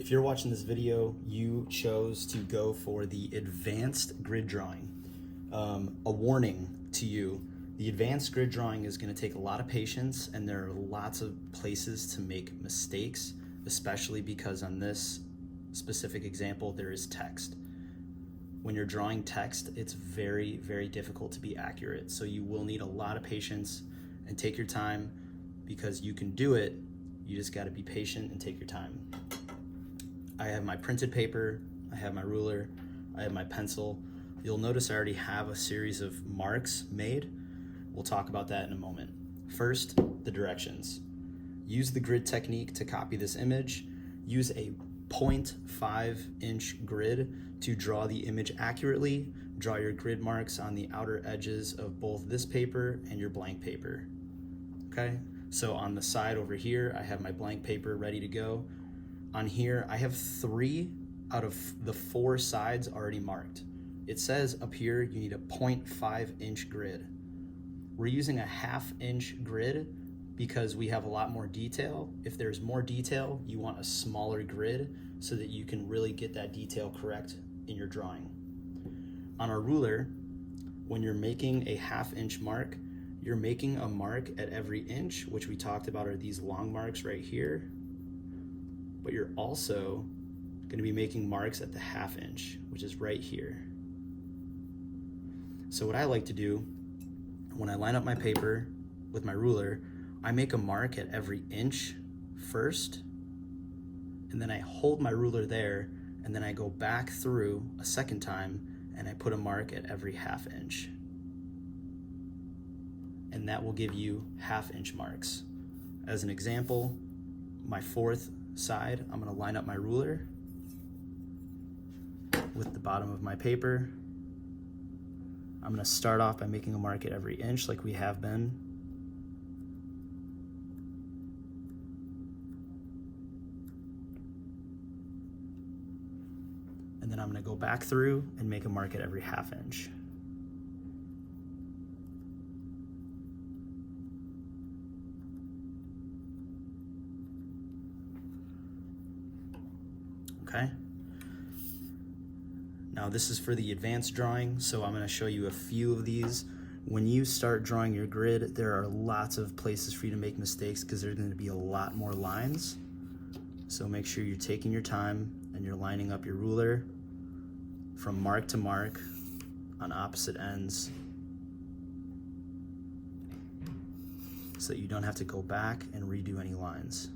If you're watching this video, you chose to go for the advanced grid drawing. A warning to you, the advanced grid drawing is going to take a lot of patience, and there are lots of places to make mistakes, especially because on this specific example, there is text. When you're drawing text, it's very, very difficult to be accurate. So you will need a lot of patience and take your time, because you can do it. You just got to be patient and take your time. I have my printed paper, I have my ruler, I have my pencil. You'll notice I already have a series of marks made. We'll talk about that in a moment. First, the directions. Use the grid technique to copy this image. Use a 0.5-inch grid to draw the image accurately. Draw your grid marks on the outer edges of both this paper and your blank paper. Okay, so on the side over here, I have my blank paper ready to go. On here, I have 3 out of the 4 sides already marked. It says up here you need a 0.5-inch grid. We're using a 1/2-inch grid because we have a lot more detail. If there's more detail, you want a smaller grid so that you can really get that detail correct in your drawing. On our ruler, when you're making a 1/2-inch mark, you're making a mark at every inch, which we talked about are these long marks right here. But you're also going to be making marks at the 1/2-inch, which is right here. So what I like to do, when I line up my paper with my ruler, I make a mark at every inch first, and then I hold my ruler there, and then I go back through a second time, and I put a mark at every 1/2-inch. And that will give you 1/2-inch marks. As an example, my 4th side, I'm going to line up my ruler with the bottom of my paper. I'm going to start off by making a mark at every inch like we have been. And then I'm going to go back through and make a mark at every 1/2-inch. Okay. Now this is for the advanced drawing, so I'm going to show you a few of these. When you start drawing your grid, there are lots of places for you to make mistakes because there's going to be a lot more lines. So make sure you're taking your time and you're lining up your ruler from mark to mark on opposite ends so that you don't have to go back and redo any lines.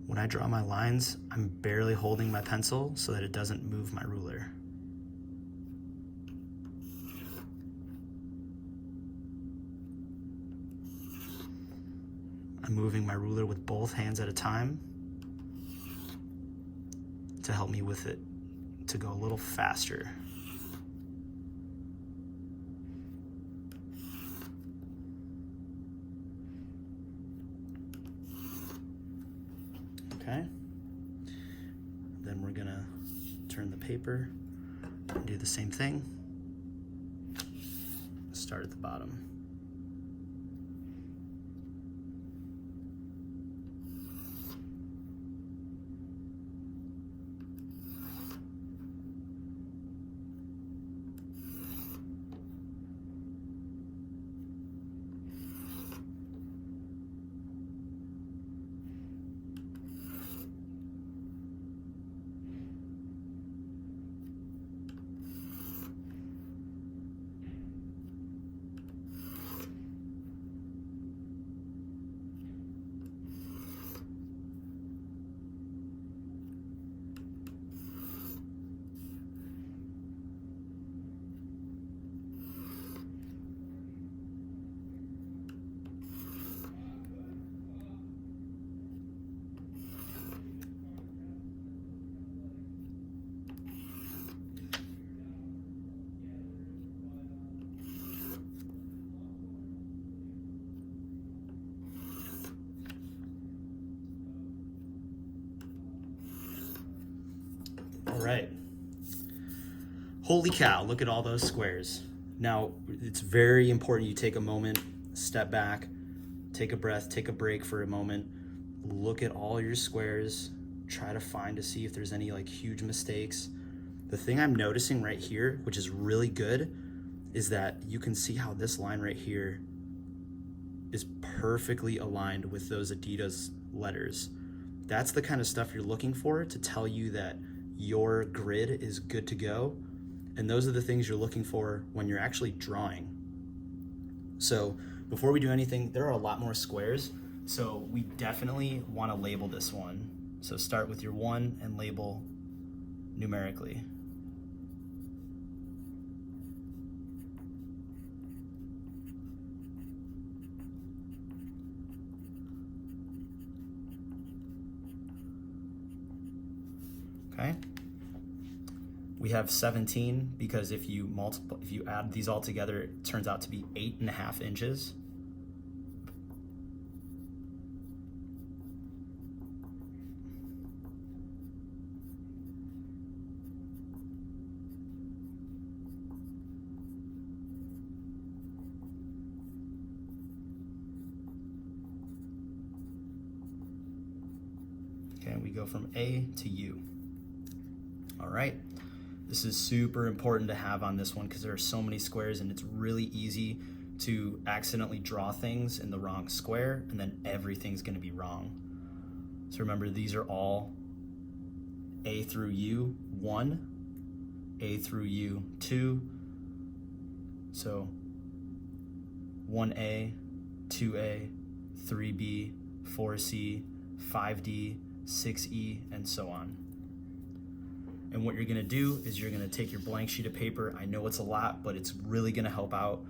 When I draw my lines, I'm barely holding my pencil so that it doesn't move my ruler. I'm moving my ruler with both hands at a time to help me with it to go a little faster. Okay, then we're gonna turn the paper and do the same thing. Start at the bottom. right. Holy cow, look at all those squares. Now, it's very important you take a moment, step back, take a breath, take a break for a moment, look at all your squares, try to find to see if there's any like huge mistakes. The thing I'm noticing right here, which is really good, is that you can see how this line right here is perfectly aligned with those Adidas letters. That's the kind of stuff you're looking for to tell you that your grid is good to go. And those are the things you're looking for when you're actually drawing. So before we do anything, there are a lot more squares. So we definitely want to label this one. So start with your 1 and label numerically. Okay. We have 17 because if you add these all together, it turns out to be 8.5 inches. Okay, we go from A to U. All right. This is super important to have on this one because there are so many squares and it's really easy to accidentally draw things in the wrong square and then everything's going to be wrong. So remember, these are all A through U 1, A through U 2. So 1A, 2A, 3B, 4C, 5D, 6E, and so on. And what you're gonna do is you're gonna take your blank sheet of paper. I know it's a lot, but it's really gonna help out.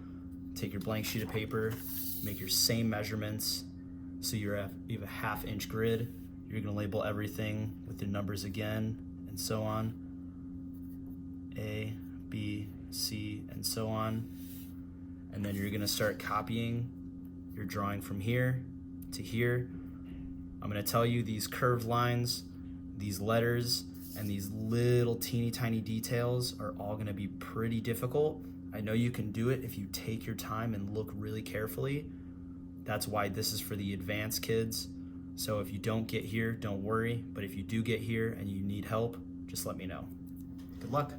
Take your blank sheet of paper, make your same measurements. So you have a 1/2 inch grid. You're gonna label everything with the numbers again, and so on. A, B, C, and so on. And then you're gonna start copying your drawing from here to here. I'm gonna tell you these curved lines, these letters, and these little teeny tiny details are all gonna be pretty difficult. I know you can do it if you take your time and look really carefully. That's why this is for the advanced kids. So if you don't get here, don't worry. But if you do get here and you need help, just let me know. Good luck.